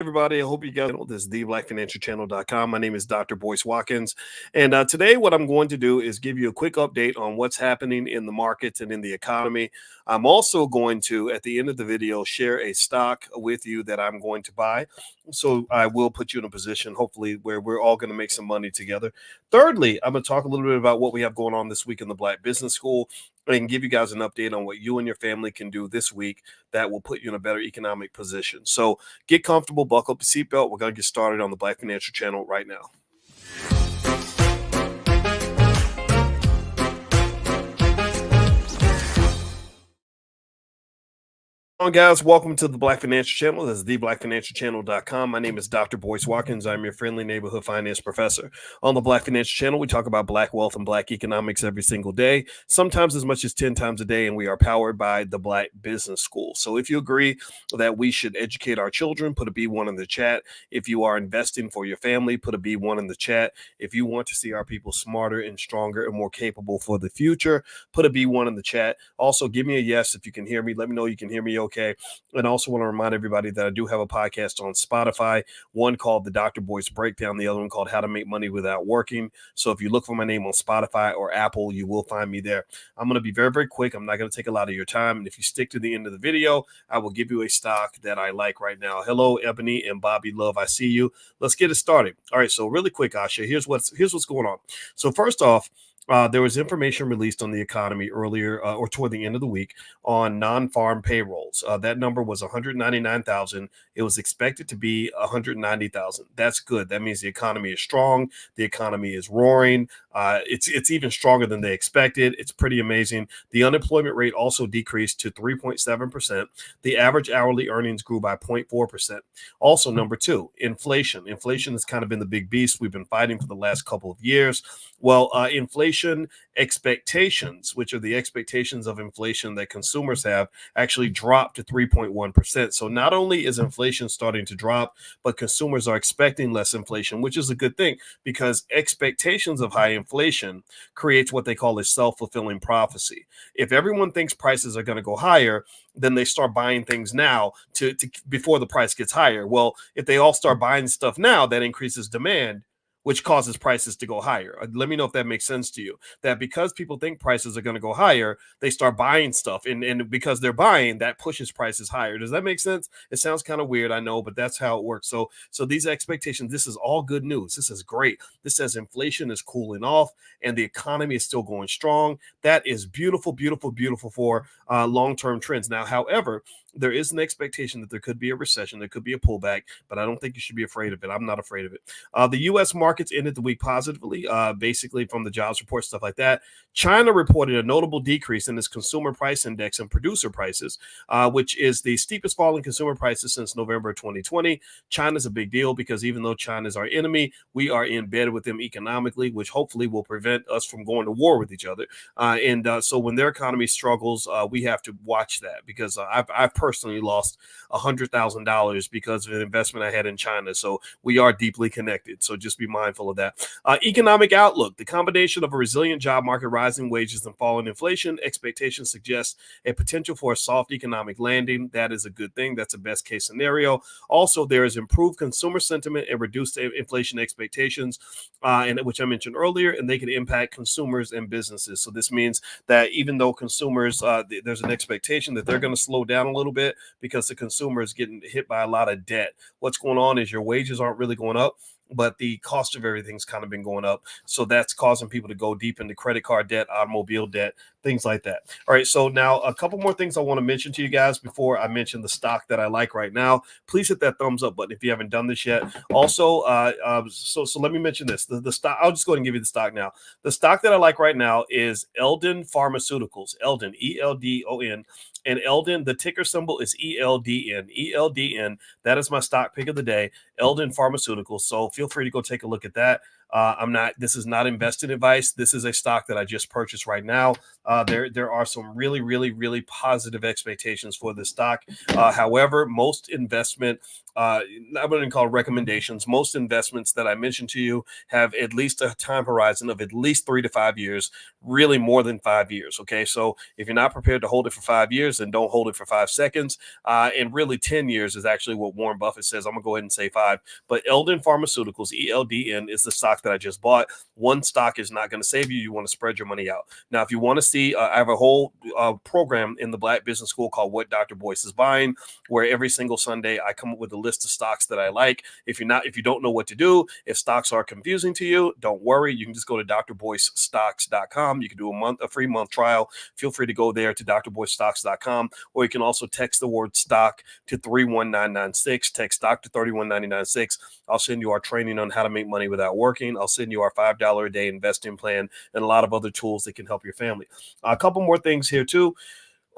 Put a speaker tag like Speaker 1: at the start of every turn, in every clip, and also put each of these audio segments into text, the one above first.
Speaker 1: Everybody, I hope you guys know this is theblackfinancialchannel.com. My name is Dr. Boyce Watkins. And today, what I'm going to do is give you a quick update on what's happening in the markets and in the economy. I'm also going to, at the end of the video, share a stock with you that I'm going to buy. So I will put you in a position, hopefully, where we're all going to make some money together. Thirdly, I'm going to talk a little bit about what we have going on this week in the Black Business School and give you guys an update on what you and your family can do this week that will put you in a better economic position. So get comfortable, buckle up your seatbelt. We're going to get started on the Black Financial Channel right now. On guys, welcome to the Black Financial Channel. This is theblackfinancialchannel.com. My name is Dr. Boyce Watkins. I'm your friendly neighborhood finance professor. On the Black Financial Channel, we talk about Black wealth and Black economics every single day, sometimes as much as 10 times a day, and we are powered by the Black Business School. So if you agree that we should educate our children, put a B1 in the chat. If you are investing for your family, put a B1 in the chat. If you want to see our people smarter and stronger and more capable for the future, put a B1 in the chat. Also, give me a yes if you can hear me. Let me know you can hear me okay. And also want to remind everybody that I do have a podcast on Spotify, one called The Dr. Boyce Breakdown, the other one called How to Make Money Without Working. So if you look for my name on Spotify or Apple, you will find me there. I'm going to be very, very quick. I'm not going to take a lot of your time. And if you stick to the end of the video, I will give you a stock that I like right now. Hello, Ebony and Bobby Love. I see you. Let's get it started. All right. So really quick, Asha, here's what's going on. So first off, there was information released on the economy earlier or toward the end of the week on non-farm payrolls. That number was 199,000. It was expected to be 190,000. That's good. That means the economy is strong. The economy is roaring. It's even stronger than they expected. It's pretty amazing. The unemployment rate also decreased to 3.7%. The average hourly earnings grew by 0.4%. Also, number two, inflation. Inflation has kind of been the big beast we've been fighting for the last couple of years. Well, inflation expectations, which are the expectations of inflation that consumers have, actually dropped to 3.1%. So not only is inflation starting to drop, but consumers are expecting less inflation, which is a good thing because expectations of high inflation creates what they call a self-fulfilling prophecy. If everyone thinks prices are going to go higher, then they start buying things now to before the price gets higher. Well, if they all start buying stuff now, that increases demand, which causes prices to go higher. Let me know if that makes sense to you. That because people think prices are going to go higher, they start buying stuff. And because they're buying, that pushes prices higher. Does that make sense? It sounds kind of weird, I know, but that's how it works. So these expectations, this is all good news. This is great. This says inflation is cooling off and the economy is still going strong. That is beautiful, beautiful, beautiful for long-term trends. Now, however, there is an expectation that there could be a recession, there could be a pullback, but I don't think you should be afraid of it. I'm not afraid of it. The U.S. markets ended the week positively, basically from the jobs report, stuff like that. China reported a notable decrease in its consumer price index and producer prices, which is the steepest fall in consumer prices since November 2020. China's a big deal because even though China is our enemy, we are in bed with them economically, which hopefully will prevent us from going to war with each other. So when their economy struggles, we have to watch that because I've personally lost $100,000 because of an investment I had in China. So we are deeply connected. So just be mindful of that. Economic outlook. The combination of a resilient job market, rising wages, and falling inflation expectations suggest a potential for a soft economic landing. That is a good thing. That's a best case scenario. Also, there is improved consumer sentiment and reduced inflation expectations, and which I mentioned earlier, and they can impact consumers and businesses. So this means that even though consumers, there's an expectation that they're going to slow down a little bit because the consumer is getting hit by a lot of debt. What's going on is your wages aren't really going up, but the cost of everything's kind of been going up. So that's causing people to go deep into credit card debt, automobile debt, things like that. All right. So now a couple more things I want to mention to you guys before I mention the stock that I like right now. Please hit that thumbs up button if you haven't done this yet. Also, so let me mention this. The stock, I'll just go ahead and give you the stock now. The stock that I like right now is Eldon Pharmaceuticals, Eldon, Eldon. And Eldon, the ticker symbol is ELDN. ELDN, that is my stock pick of the day, Eldon Pharmaceuticals. So feel free to go take a look at that. I'm not. This is not invested advice. This is a stock that I just purchased right now. There are some really, really, really positive expectations for this stock. However, most investment, I wouldn't call it recommendations. Most investments that I mentioned to you have at least a time horizon of at least 3 to 5 years, really more than 5 years. Okay, so if you're not prepared to hold it for 5 years, then don't hold it for 5 seconds. And really, 10 years is actually what Warren Buffett says. I'm gonna go ahead and say five. But Eldon Pharmaceuticals, ELDN, is the stock that I just bought. One stock is not going to save you. You want to spread your money out. Now, if you want to see, I have a whole program in the Black Business School called What Dr. Boyce is Buying, where every single Sunday I come up with a list of stocks that I like. If you don't know what to do, if stocks are confusing to you, don't worry. You can just go to drboycestocks.com. You can do a free month trial. Feel free to go there to drboycestocks.com, or you can also text the word stock to 31996. Text stock to 31996. I'll send you our training on how to make money without working. I'll send you our $5 a day investing plan and a lot of other tools that can help your family. A couple more things here too.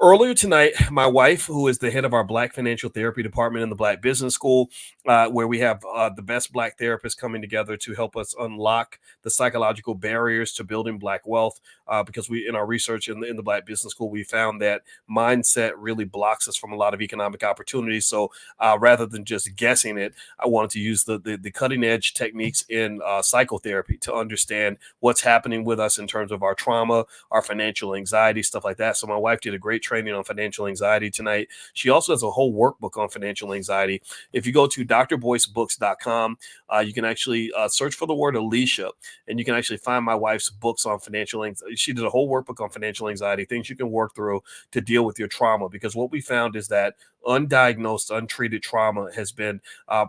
Speaker 1: Earlier tonight, my wife, who is the head of our Black Financial Therapy Department in the Black Business School, where we have the best Black therapists coming together to help us unlock the psychological barriers to building Black wealth. Because in our research in the Black Business School, we found that mindset really blocks us from a lot of economic opportunities. So rather than just guessing it, I wanted to use the cutting edge techniques in psychotherapy to understand what's happening with us in terms of our trauma, our financial anxiety, stuff like that. So my wife did a great training on financial anxiety tonight. She also has a whole workbook on financial anxiety. If you go to drboycebooks.com, you can actually search for the word Alicia, and you can actually find my wife's books on financial anxiety. She did a whole workbook on financial anxiety, things you can work through to deal with your trauma. Because what we found is that undiagnosed, untreated trauma has been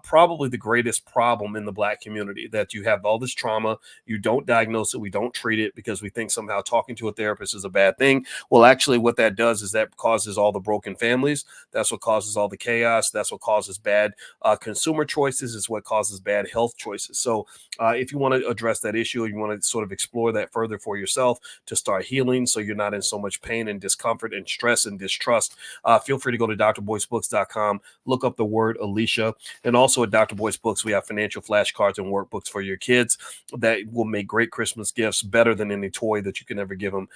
Speaker 1: probably the greatest problem in the Black community. That you have all this trauma, you don't diagnose it, we don't treat it because we think somehow talking to a therapist is a bad thing. Well, actually, what that does is that causes all the broken families. That's what causes all the chaos. That's what causes bad consumer choices. It's what causes bad health choices. So, if you want to address that issue, you want to sort of explore that further for yourself to start healing, so you're not in so much pain and discomfort and stress and distrust. Feel free to go to drboycebooks.com, look up the word Alicia, and also at Dr. Boyce Books, we have financial flashcards and workbooks for your kids that will make great Christmas gifts, better than any toy that you can ever give them.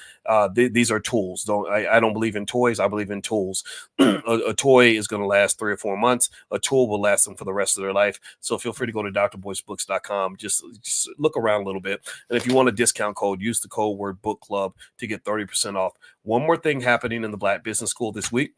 Speaker 1: These are tools. I don't believe in toys. I believe in tools. A toy is going to last 3 or 4 months. A tool will last them for the rest of their life. So feel free to go to drboycebooks.com. Just look around a little bit. And if you want a discount code, use the code word book club to get 30% off. One more thing happening in the Black Business School this week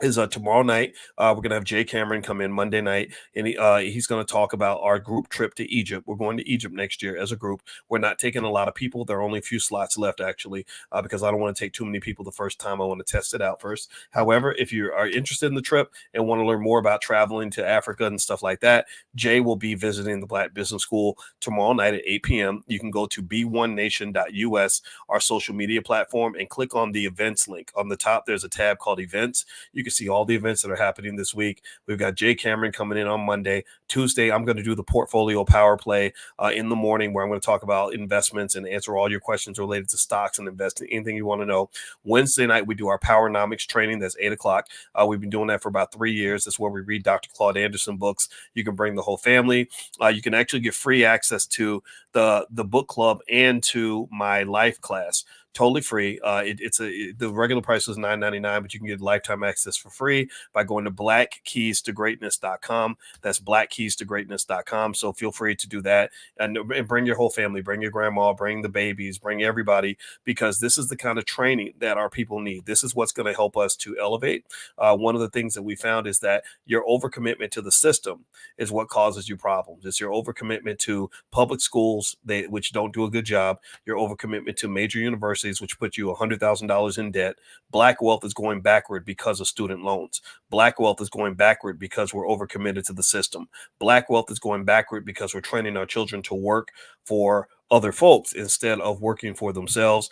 Speaker 1: is tomorrow night. We're going to have Jay Cameron come in Monday night, and he's going to talk about our group trip to Egypt. We're going to Egypt next year as a group. We're not taking a lot of people. There are only a few slots left, actually, because I don't want to take too many people the first time. I want to test it out first. However, if you are interested in the trip and want to learn more about traveling to Africa and stuff like that, Jay will be visiting the Black Business School tomorrow night at 8 p.m. You can go to b1nation.us, our social media platform, and click on the events link. On the top, there's a tab called events. You can see all the events that are happening this week. We've got Jay Cameron coming in on Monday. Tuesday, I'm going to do the portfolio power play in the morning, where I'm going to talk about investments and answer all your questions related to stocks and investing, anything you want to know. Wednesday night, we do our Powernomics training. That's 8 o'clock. We've been doing that for about 3 years. That's where we read Dr. Claude Anderson books. You can bring the whole family. You can actually get free access to the book club and to my life class. Totally free. The regular price is $9.99, but you can get lifetime access for free by going to blackkeystogreatness.com. That's blackkeystogreatness.com. So feel free to do that, and bring your whole family, bring your grandma, bring the babies, bring everybody, because this is the kind of training that our people need. This is what's going to help us to elevate. One of the things that we found is that your overcommitment to the system is what causes you problems. It's your overcommitment to public schools, which don't do a good job. Your overcommitment to major universities, which put you $100,000 in debt. Black wealth is going backward because of student loans. Black wealth is going backward because we're overcommitted to the system. Black wealth is going backward because we're training our children to work for other folks instead of working for themselves,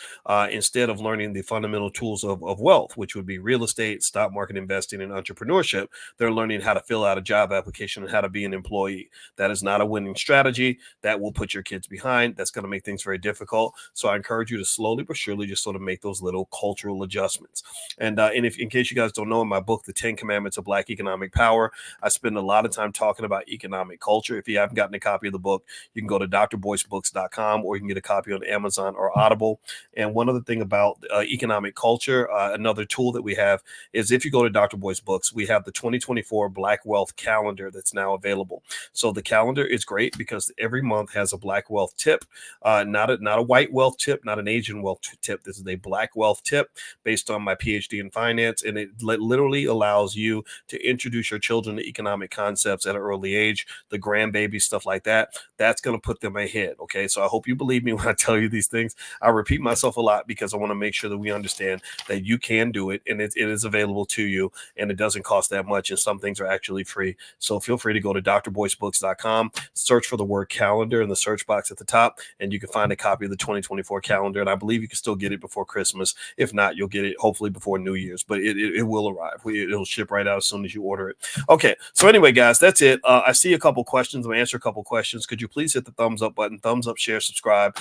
Speaker 1: instead of learning the fundamental tools of wealth, which would be real estate, stock market investing, and entrepreneurship. They're learning how to fill out a job application and how to be an employee. That is not a winning strategy. That will put your kids behind. That's going to make things very difficult. So I encourage you to slowly but surely just sort of make those little cultural adjustments. And if, in case you guys don't know, in my book, The 10 Commandments of Black Economic Power, I spend a lot of time talking about economic culture. If you haven't gotten a copy of the book, you can go to drboycebooks.com, or you can get a copy on Amazon or Audible. And one other thing about economic culture, another tool that we have is, if you go to Dr. Boyce Books, we have the 2024 Black Wealth Calendar that's now available. So the calendar is great because every month has a Black wealth tip, not a white wealth tip, not an Asian wealth tip. This is a Black wealth tip based on my PhD in finance, and it literally allows you to introduce your children to economic concepts at an early age, the grandbaby stuff like that. That's going to put them ahead. Okay, so I hope you believe me when I tell you these things. I repeat myself a lot because I want to make sure that we understand that you can do it, and it is available to you, and it doesn't cost that much, and some things are actually free. So feel free to go to drboycebooks.com, search for the word calendar in the search box at the top, and you can find a copy of the 2024 calendar. And I believe you can still get it before Christmas. If not, you'll get it hopefully before New Year's, but it will arrive. It'll ship right out as soon as you order it. Okay, so anyway, guys, that's it. I see a couple questions. I'm gonna answer a couple questions. Could you please hit the thumbs up button, thumbs up, share, subscribe.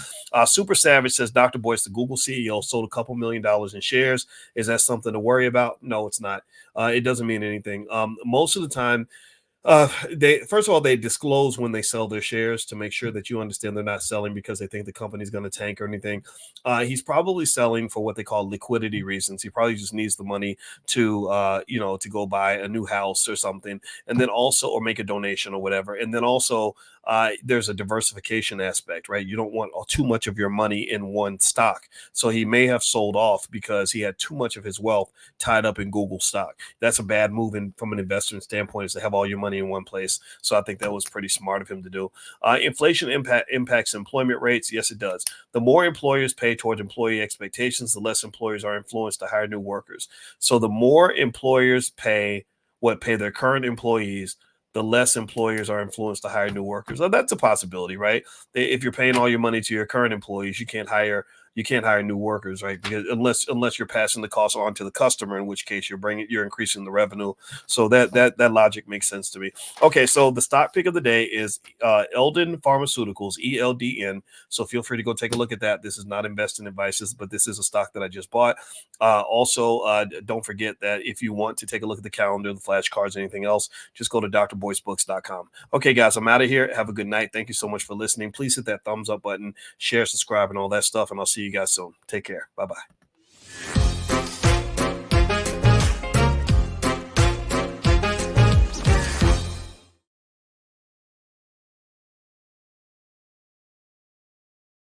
Speaker 1: Super Savage says, Dr. Boyce, the Google CEO, sold a couple $1 million in shares. Is that something to worry about? No, it's not. It doesn't mean anything. Most of the time, they, first of all, they disclose when they sell their shares to make sure that you understand they're not selling because they think the company's going to tank or anything. He's probably selling for what they call liquidity reasons. He probably just needs the money to, to go buy a new house or something, and then also, or make a donation or whatever. And then also, there's a diversification aspect, right? You don't want too much of your money in one stock. So he may have sold off because he had too much of his wealth tied up in Google stock. That's a bad move from an investment standpoint, is to have all your money in one place. So I think that was pretty smart of him to do. Inflation impacts employment rates. Yes, it does. The more employers pay towards employee expectations, the less employers are influenced to hire new workers. So the more employers pay their current employees, the less employers are influenced to hire new workers. So that's a possibility, right? If you're paying all your money to your current employees, you can't hire new workers, right? Because unless you're passing the cost on to the customer, in which case you're increasing the revenue. So that logic makes sense to me. Okay, so the stock pick of the day is Eldon Pharmaceuticals, ELDN. So feel free to go take a look at that. This is not investing advice, but this is a stock that I just bought. Also, don't forget that if you want to take a look at the calendar, the flashcards, anything else, just go to drboycebooks.com. Okay, guys, I'm out of here. Have a good night. Thank you so much for listening. Please hit that thumbs up button, share, subscribe, and all that stuff, and I'll see you guys soon. Take care. Bye-bye.